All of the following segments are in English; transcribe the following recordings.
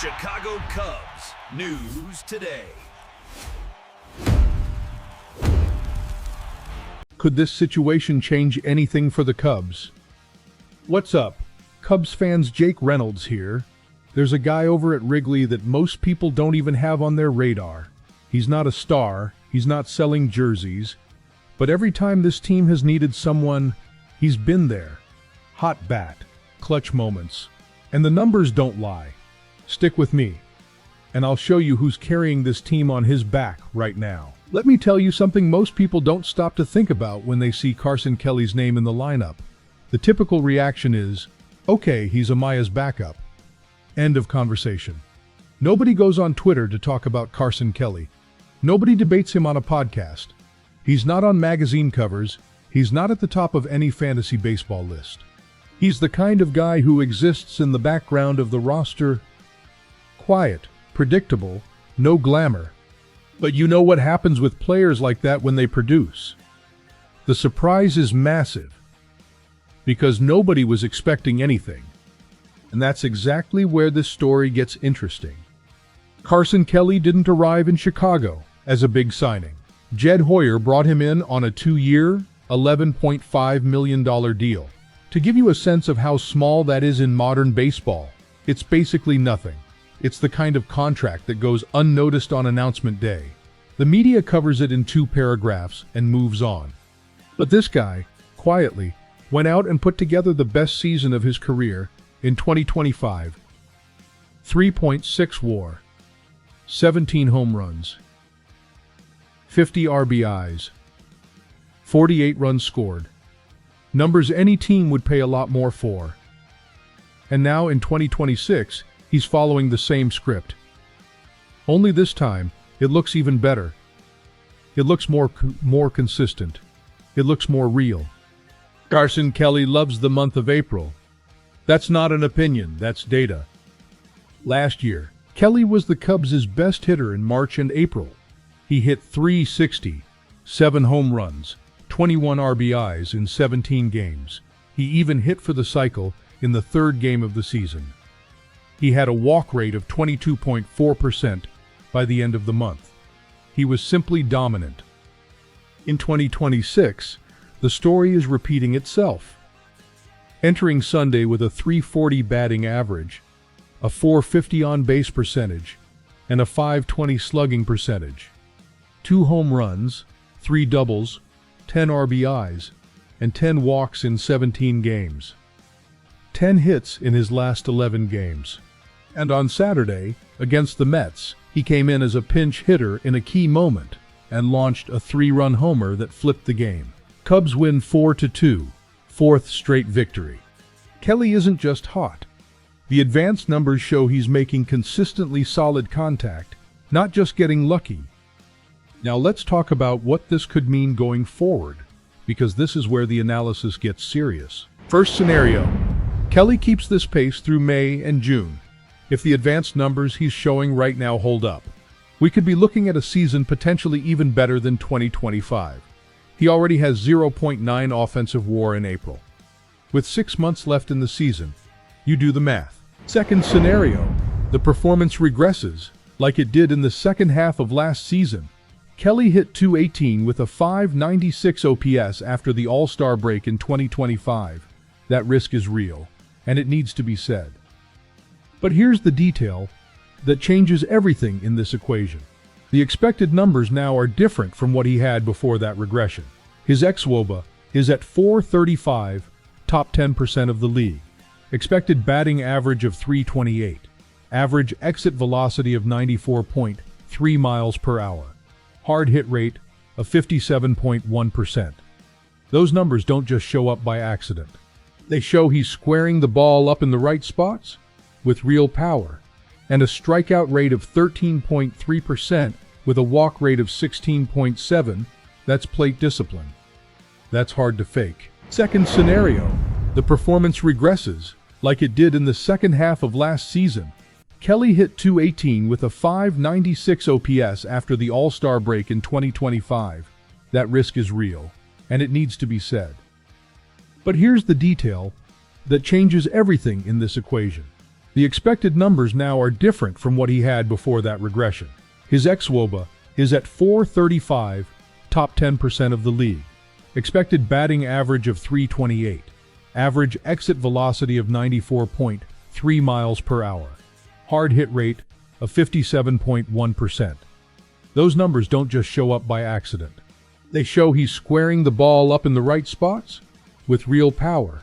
Chicago Cubs News Today. Could this situation change anything for the Cubs? What's up? Cubs fans, Jake Reynolds here. There's a guy over at Wrigley that most people don't even have on their radar. He's not a star, he's not selling jerseys, but every time this team has needed someone, he's been there. Hot bat, clutch moments, and the numbers don't lie. Stick with me, and I'll show you who's carrying this team on his back right now. Let me tell you something most people don't stop to think about when they see Carson Kelly's name in the lineup. The typical reaction is, okay, he's Amaya's backup. End of conversation. Nobody goes on Twitter to talk about Carson Kelly. Nobody debates him on a podcast. He's not on magazine covers. He's not at the top of any fantasy baseball list. He's the kind of guy who exists in the background of the roster. Quiet, predictable, no glamour. But you know what happens with players like that when they produce? The surprise is massive, because nobody was expecting anything. And that's exactly where this story gets interesting. Carson Kelly didn't arrive in Chicago as a big signing. Jed Hoyer brought him in on a 2-year, $11.5 million deal. To give you a sense of how small that is in modern baseball, it's basically nothing. It's the kind of contract that goes unnoticed on announcement day. The media covers it in 2 paragraphs and moves on. But this guy, quietly, went out and put together the best season of his career in 2025. 3.6 WAR, 17 home runs, 50 RBIs, 48 runs scored. Numbers any team would pay a lot more for. And now in 2026, he's following the same script. Only this time, it looks even better. It looks more consistent. It looks more real. Carson Kelly loves the month of April. That's not an opinion, that's data. Last year, Kelly was the Cubs' best hitter in March and April. He hit .360, 7 home runs, 21 RBIs in 17 games. He even hit for the cycle in the 3rd game of the season. He had a walk rate of 22.4% by the end of the month. He was simply dominant. In 2026, the story is repeating itself. Entering Sunday with a .340 batting average, a .450 on-base percentage, and a .520 slugging percentage. 2 home runs, 3 doubles, 10 RBIs, and 10 walks in 17 games. 10 hits in his last 11 games. And on Saturday, against the Mets, he came in as a pinch hitter in a key moment and launched a 3-run homer that flipped the game. Cubs win 4-2, 4th straight victory. Kelly isn't just hot. The advanced numbers show he's making consistently solid contact, not just getting lucky. Now let's talk about what this could mean going forward, because this is where the analysis gets serious. First scenario, Kelly keeps this pace through May and June. If the advanced numbers he's showing right now hold up, we could be looking at a season potentially even better than 2025. He already has 0.9 offensive WAR in April. With 6 months left in the season, you do the math. Second scenario, the performance regresses, like it did in the second half of last season. Kelly hit .218 with a .596 OPS after the All-Star break in 2025. That risk is real, and it needs to be said. But here's the detail that changes everything in this equation. The expected numbers now are different from what he had before that regression. His xWOBA is at .435, top 10% of the league. Expected batting average of .328. Average exit velocity of 94.3 miles per hour. Hard hit rate of 57.1%. Those numbers don't just show up by accident. They show he's squaring the ball up in the right spots with real power, and a strikeout rate of 13.3% with a walk rate of 16.7%. That's plate discipline. That's hard to fake. Second scenario, the performance regresses, like it did in the second half of last season. Kelly hit .218 with a .596 OPS after the All-Star break in 2025. That risk is real, and it needs to be said. But here's the detail that changes everything in this equation. The expected numbers now are different from what he had before that regression. His xWOBA is at .435, top 10% of the league. Expected batting average of .328. Average exit velocity of 94.3 miles per hour. Hard hit rate of 57.1%. Those numbers don't just show up by accident. They show he's squaring the ball up in the right spots with real power,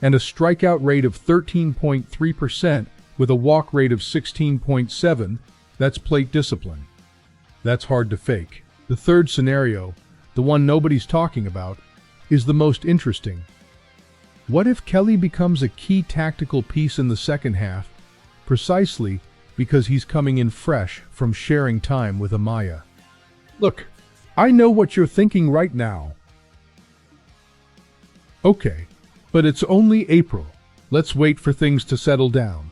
and a strikeout rate of 13.3% with a walk rate of 16.7%. That's plate discipline. That's hard to fake. The third scenario, the one nobody's talking about, is the most interesting. What if Kelly becomes a key tactical piece in the second half, precisely because he's coming in fresh from sharing time with Amaya? Look, I know what you're thinking right now. Okay, but it's only April. Let's wait for things to settle down.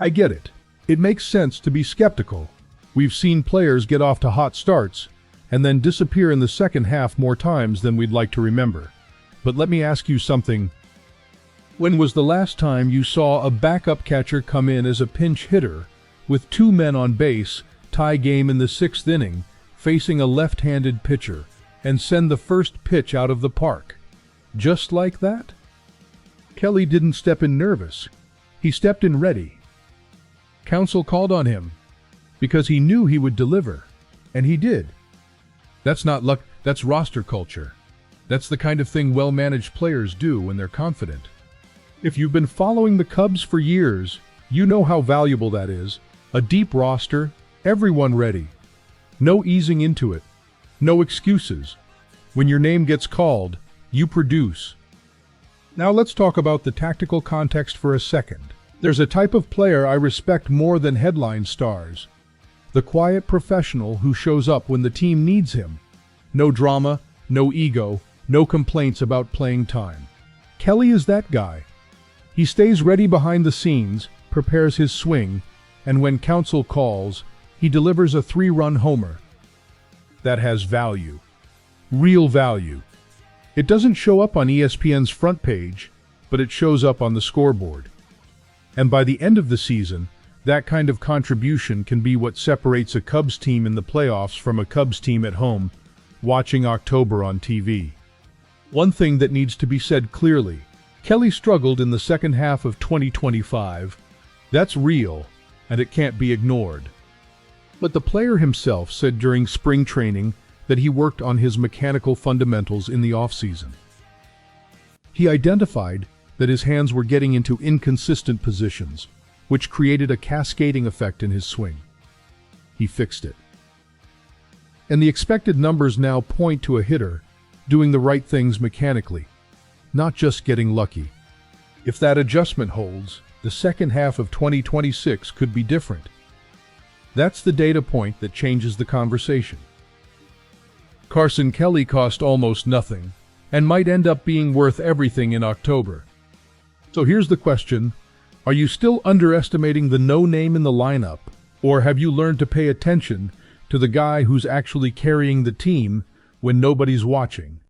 I get it. It makes sense to be skeptical. We've seen players get off to hot starts and then disappear in the second half more times than we'd like to remember. But let me ask you something. When was the last time you saw a backup catcher come in as a pinch hitter with two men on base, tie game in the sixth inning, facing a left-handed pitcher, and send the first pitch out of the park? Just like that? Kelly didn't step in nervous. He stepped in ready. Counsell called on him because he knew he would deliver, and he did. That's not luck, that's roster culture. That's the kind of thing well-managed players do when they're confident. If you've been following the Cubs for years, you know how valuable that is. A deep roster, everyone ready. No easing into it. No excuses. When your name gets called, you produce. Now let's talk about the tactical context for a second. There's a type of player I respect more than headline stars. The quiet professional who shows up when the team needs him. No drama, no ego, no complaints about playing time. Kelly is that guy. He stays ready behind the scenes, prepares his swing, and when Counsell calls, he delivers a 3-run homer. That has value. Real value. It doesn't show up on ESPN's front page, but it shows up on the scoreboard. And by the end of the season, that kind of contribution can be what separates a Cubs team in the playoffs from a Cubs team at home, watching October on TV. One thing that needs to be said clearly: Kelly struggled in the second half of 2025. That's real, and it can't be ignored. But the player himself said during spring training that he worked on his mechanical fundamentals in the offseason. He identified that his hands were getting into inconsistent positions, which created a cascading effect in his swing. He fixed it. And the expected numbers now point to a hitter doing the right things mechanically, not just getting lucky. If that adjustment holds, the second half of 2026 could be different. That's the data point that changes the conversation. Carson Kelly cost almost nothing and might end up being worth everything in October. So here's the question: are you still underestimating the no-name in the lineup, or have you learned to pay attention to the guy who's actually carrying the team when nobody's watching?